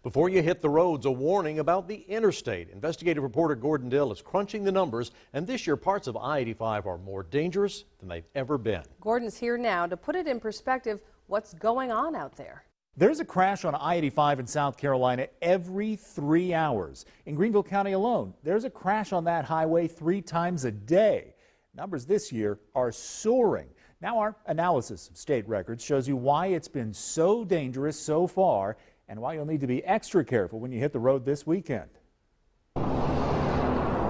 Before you hit the roads, a warning about the interstate. Investigative reporter Gordon Dill is crunching the numbers, and this year parts of I-85 are more dangerous than they've ever been. Gordon's here now to put it in perspective what's going on out there. There's a crash on I-85 in South Carolina every 3 hours. In Greenville County alone, there's a crash on that highway 3 times a day. Numbers this year are soaring. Now our analysis of state records shows you why it's been so dangerous so far and why you'll need to be extra careful when you hit the road this weekend.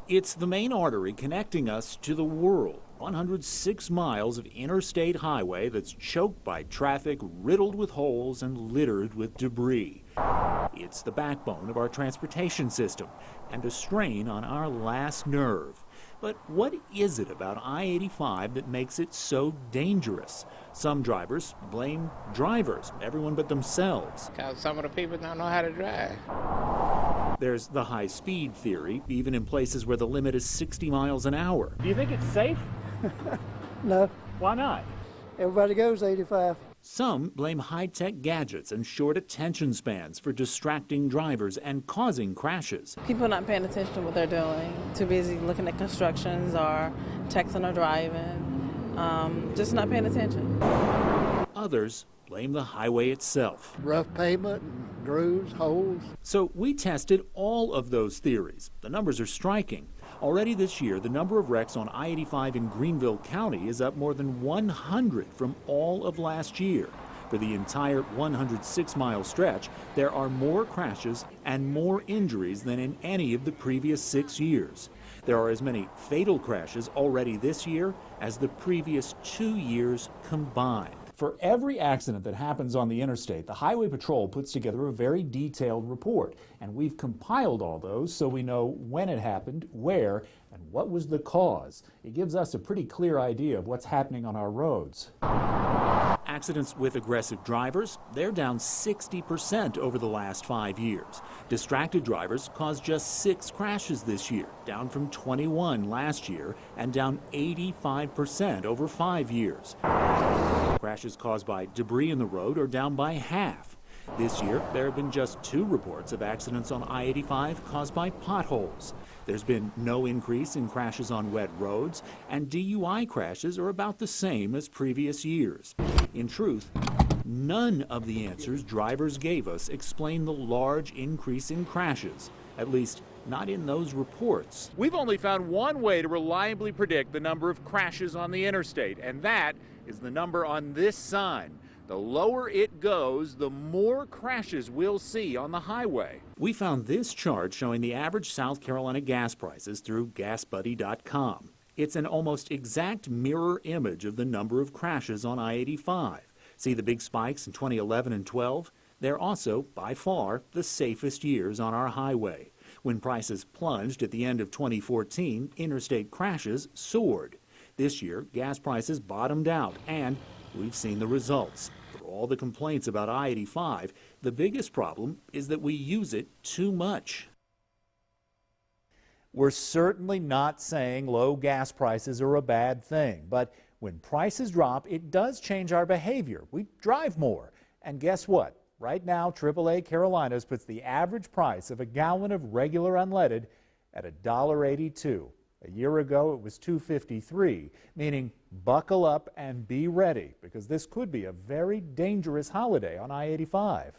It's the main artery connecting us to the world. 106 miles of interstate highway that's choked by traffic, riddled with holes and littered with debris. It's the backbone of our transportation system and a strain on our last nerve. But what is it about I-85 that makes it so dangerous? Some drivers blame drivers, everyone but themselves. Because some of the people don't know how to drive. There's the high-speed theory, even in places where the limit is 60 miles an hour. Do you think it's safe? No. Why not? Everybody goes 85. Some blame high-tech gadgets and short attention spans for distracting drivers and causing crashes. People not paying attention to what they're doing, too busy looking at constructions or texting or driving, just not paying attention. Others blame the highway itself. Rough pavement, grooves, holes. So we tested all of those theories. The numbers are striking. Already this year, the number of wrecks on I-85 in Greenville County is up more than 100 from all of last year. For the entire 106-mile stretch, there are more crashes and more injuries than in any of the previous 6 years. There are as many fatal crashes already this year as the previous 2 years combined. For every accident that happens on the interstate, the Highway Patrol puts together a very detailed report, and we've compiled all those so we know when it happened, where, and what was the cause. It gives us a pretty clear idea of what's happening on our roads. Accidents with aggressive drivers, they're down 60% over the last 5 years. Distracted drivers caused just 6 crashes this year, down from 21 last year and down 85% over 5 years. Crashes caused by debris in the road are down by half. This year, there have been just 2 reports of accidents on I-85 caused by potholes. There's been no increase in crashes on wet roads, and DUI crashes are about the same as previous years. In truth, none of the answers drivers gave us explain the large increase in crashes, at least not in those reports. We've only found one way to reliably predict the number of crashes on the interstate, and that is the number on this sign. The lower it goes, the more crashes we'll see on the highway. We found this chart showing the average South Carolina gas prices through GasBuddy.com. It's an almost exact mirror image of the number of crashes on I-85. See the big spikes in 2011 and 12? They're also, by far, the safest years on our highway. When prices plunged at the end of 2014, interstate crashes soared. This year, gas prices bottomed out, and we've seen the results. For all the complaints about I-85, the biggest problem is that we use it too much. We're certainly not saying low gas prices are a bad thing, but when prices drop, it does change our behavior. We drive more. And guess what? Right now, AAA Carolinas puts the average price of a gallon of regular unleaded at $1.82. A year ago, it was $2.53, meaning buckle up and be ready, because this could be a very dangerous holiday on I-85.